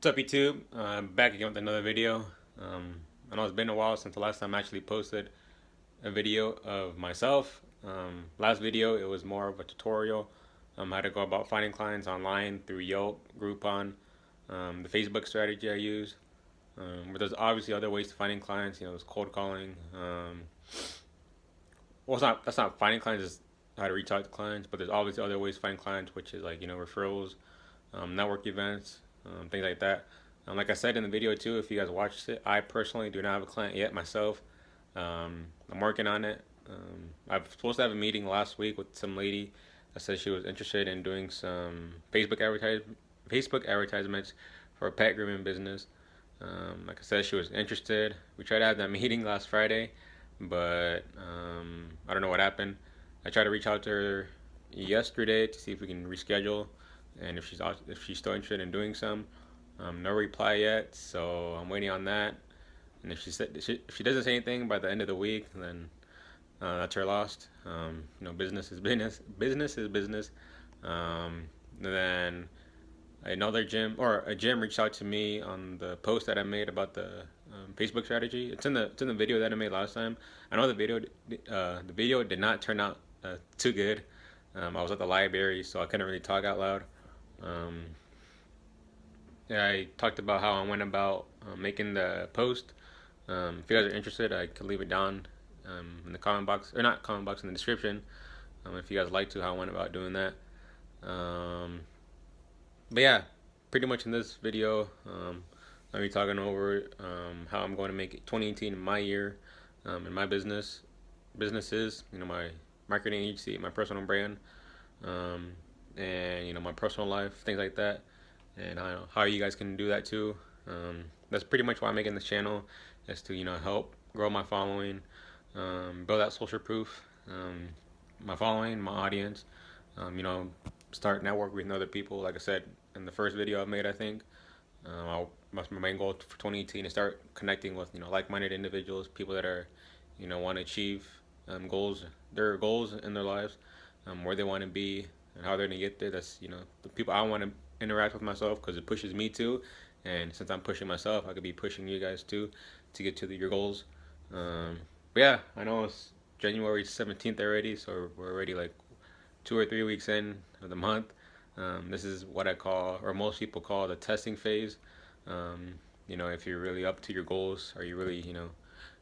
What's up, YouTube? Back again with another video. I know it's been a while since the last time I actually posted a video of myself. Last video, it was more of a tutorial how to go about finding clients online through Yelp, Groupon, the Facebook strategy I use. But there's obviously other ways to finding clients. There's cold calling. Well, that's not finding clients. It's how to reach out to clients. But there's obviously other ways to find clients, which is like referrals, network events, things like that. Like I said in the video too, if you guys watched it, I personally do not have a client yet myself. I'm working on it. I was supposed to have a meeting last week with some lady that said she was interested in doing some Facebook advertisements for a pet grooming business. Like I said, she was interested. We tried to have that meeting last Friday, but I don't know what happened. I tried to reach out to her yesterday to see if we can reschedule, and if she's still interested in doing some. No reply yet, so I'm waiting on that. And if she doesn't say anything by the end of the week, then that's her loss. Business is business. Business is business. Then another gym or a gym reached out to me on the post that I made about the Facebook strategy. It's in the video that I made last time. I know the video did not turn out too good. I was at the library, so I couldn't really talk out loud. Yeah, I talked about how I went about making the post. If you guys are interested, I could leave it down in the comment box, or not comment box, in the description. If you guys like to, how I went about doing that. But yeah, pretty much in this video, I'll be talking over how I'm going to make 2018 my year in my businesses. My marketing agency, my personal brand, and my personal life, things like that, and how you guys can do that too. That's pretty much why I'm making this channel, is to help grow my following, build that social proof, my following, my audience, start networking with other people. Like I said in the first video I made, I think my main goal for 2018 is start connecting with like-minded individuals, people that are want to achieve their goals in their lives, where they want to be and how they're gonna get there. That's the people I want to interact with myself, because it pushes me too. And since I'm pushing myself, I could be pushing you guys too to get to your goals. But yeah, I know it's January 17th already, so we're already like 2 or 3 weeks in of the month. This is what I call, or most people call, the testing phase. If you're really up to your goals, are you really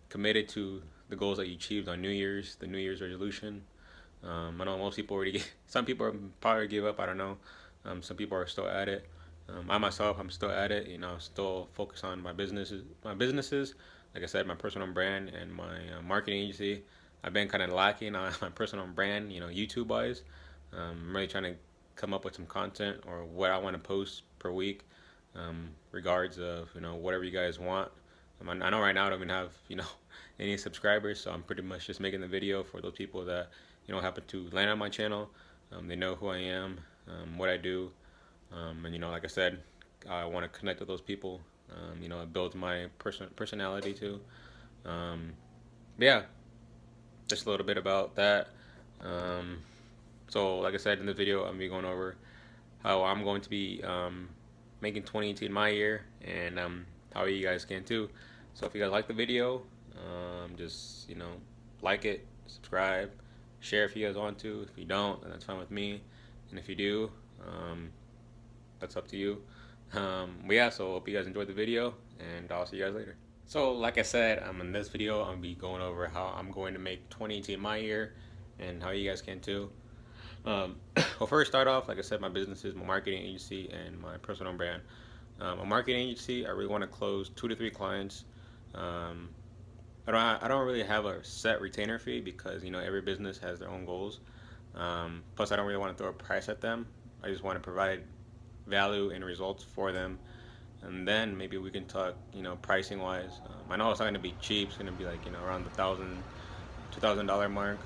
committed to the goals that you achieved on the New Year's resolution. I know most people already some people are probably give up, I don't know. Some people are still at it. I myself, I'm still at it. Still focused on my businesses. Like I said, my personal brand and my marketing agency. I've been kind of lacking on my personal brand, YouTube wise. I'm really trying to come up with some content, or what I want to post per week, regards of whatever you guys want. I know right now I don't even have any subscribers, so I'm pretty much just making the video for those people that happen to land on my channel. They know who I am, what I do, and like I said, I want to connect with those people. It builds my personality too. But yeah, just a little bit about that. So like I said in the video, I'm gonna be going over how I'm going to be making 2018 my year, and how you guys can too. So if you guys like the video, just like it, subscribe, share if you guys want to. If you don't, then that's fine with me, and if you do, that's up to you. But yeah, so hope you guys enjoyed the video, and I'll see you guys later. So like I said, in this video, I'm gonna be going over how I'm going to make 2018 my year, and how you guys can too. Well, first start off, like I said, my businesses, my marketing agency, and my personal brand. A marketing agency, I really want to close 2 to 3 clients. I don't really have a set retainer fee, because every business has their own goals. Plus, I don't really want to throw a price at them. I just want to provide value and results for them, and then maybe we can talk pricing wise. I know it's not going to be cheap. It's going to be like around the $2,000 mark.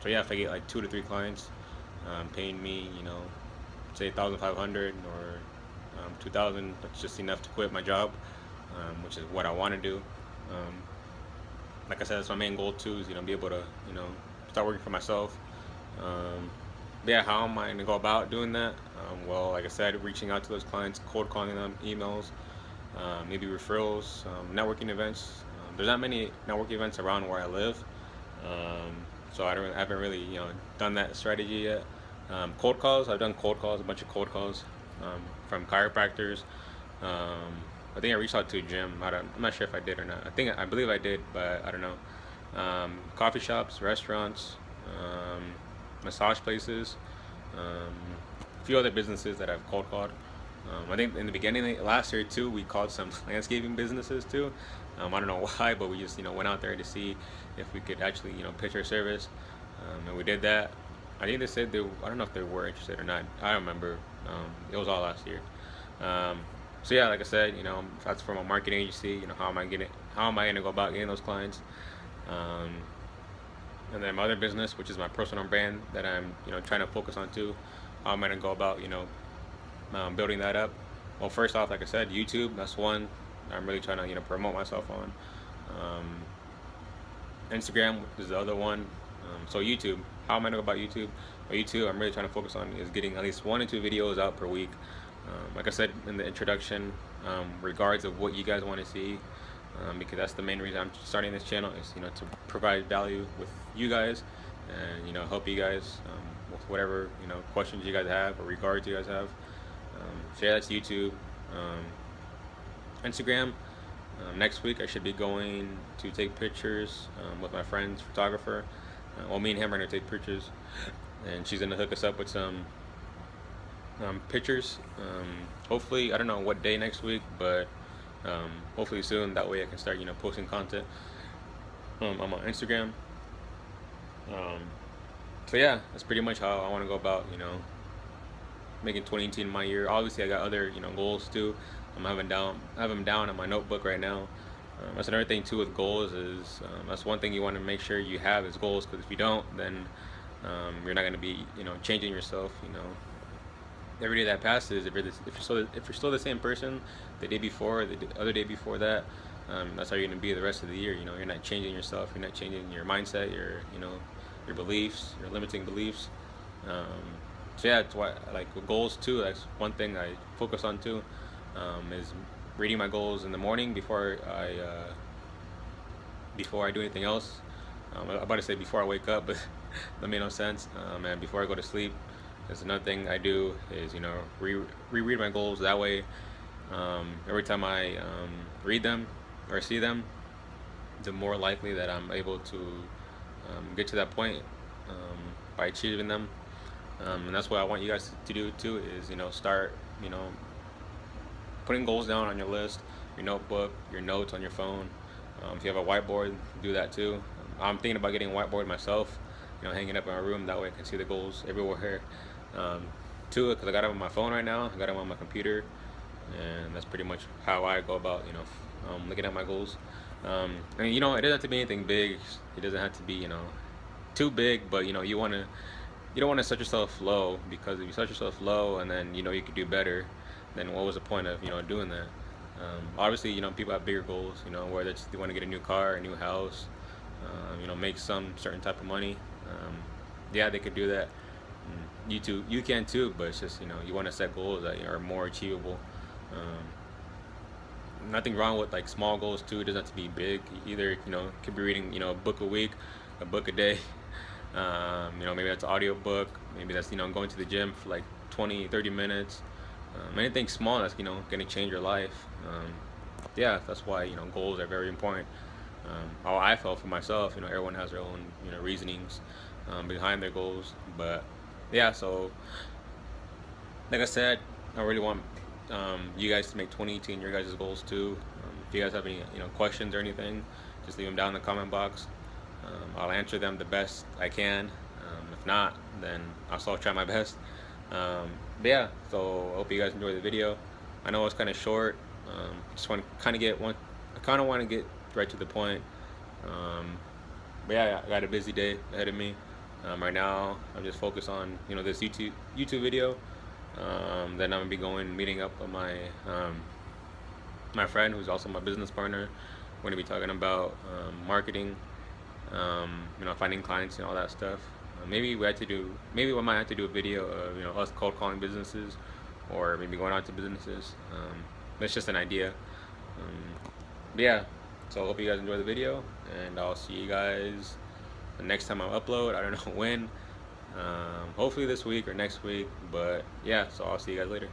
So yeah, if I get like 2 to 3 clients paying me say 1,500 or 2,000, that's just enough to quit my job, which is what I want to do. Like I said, that's my main goal too, is be able to start working for myself. But yeah, how am I going to go about doing that? Well, like I said, reaching out to those clients, cold calling them, emails, maybe referrals, networking events. There's not many networking events around where I live, um, so I haven't really done that strategy yet. Cold calls, I've done cold calls, a bunch of cold calls from chiropractors. Um, I think I reached out to a gym. I'm not sure if I did or not. I believe I did, but I don't know. Coffee shops, restaurants, massage places, um, a few other businesses that I've cold called. I think in the beginning last year too, we called some landscaping businesses too. I don't know why, but we just went out there to see if we could actually pitch our service, and we did that. I think they said I don't know if they were interested or not. I don't remember. It was all last year. Um, so yeah, like I said, that's from a marketing agency. How am I gonna go about getting those clients? Um, and then my other business, which is my personal brand that I'm trying to focus on too. How am I gonna go about building that up? Well, first off, like I said, YouTube. That's one I'm really trying to promote myself on. Instagram is the other one. So YouTube. How am I gonna go about YouTube? Well, YouTube, I'm really trying to focus on is getting at least 1 to 2 videos out per week. Like I said in the introduction, regards of what you guys want to see, because that's the main reason I'm starting this channel is to provide value with you guys and help you guys with whatever questions you guys have or regards you guys have. So yeah, that's YouTube. Instagram. Next week I should be going to take pictures with my friend's photographer. Well, me and him are gonna take pictures, and she's gonna hook us up with some pictures. Hopefully, I don't know what day next week, but hopefully soon. That way I can start posting content on my Instagram. So yeah, that's pretty much how I want to go about making 2018 my year. Obviously, I got other goals too. I have them down on my notebook right now. That's another thing too with goals is that's one thing you want to make sure you have is goals, because if you don't, then you're not going to be changing yourself. Every day that passes, if you're still the same person the day before, the other day before that, that's how you're going to be the rest of the year. You're not changing yourself. You're not changing your mindset. Your beliefs, your limiting beliefs. So yeah, that's why like with goals too. That's one thing I focus on too. Is reading my goals in the morning before I do anything else. I'm about to say before I wake up, but that made no sense. And before I go to sleep, that's another thing I do is reread my goals. That way, every time I read them or see them, the more likely that I'm able to get to that point by achieving them. And that's what I want you guys to do too. Is start putting goals down on your list, your notebook, your notes on your phone. If you have a whiteboard, do that too. I'm thinking about getting a whiteboard myself, hanging up in my room. That way I can see the goals everywhere. Too, because I got them on my phone right now. I got them on my computer, and that's pretty much how I go about, looking at my goals. And it doesn't have to be anything big. It doesn't have to be, too big. But you don't want to set yourself low, because if you set yourself low and then you could do better, then what was the point of doing that? Obviously, people have bigger goals, whether it's they want to get a new car, a new house, make some certain type of money. Yeah, they could do that. You can too, but it's just you want to set goals that are more achievable. Nothing wrong with like small goals too. It doesn't have to be big. Either could be reading a book a week, a book a day. Maybe that's an audio book. Maybe that's going to the gym for like 20-30 minutes. Anything small that's going to change your life. Yeah, that's why goals are very important. How I felt for myself, everyone has their own reasonings behind their goals, but yeah. So like I said, I really want you guys to make 2018 your guys' goals too. If you guys have any questions or anything, just leave them down in the comment box. I'll answer them the best I can. If not, then I'll still try my best. But yeah, so I hope you guys enjoyed the video. I know it's kind of short. Just want to kind of get right to the point. But yeah, I got a busy day ahead of me. Right now, I'm just focused on this YouTube video. Then I'm gonna be meeting up with my friend, who's also my business partner. We're gonna be talking about marketing, finding clients and all that stuff. Maybe we might have to do a video of, you know, us cold calling businesses, or maybe going out to businesses. That's just an idea. But yeah, so I hope you guys enjoy the video, and I'll see you guys the next time I upload. I don't know when. Hopefully this week or next week. But yeah, so I'll see you guys later.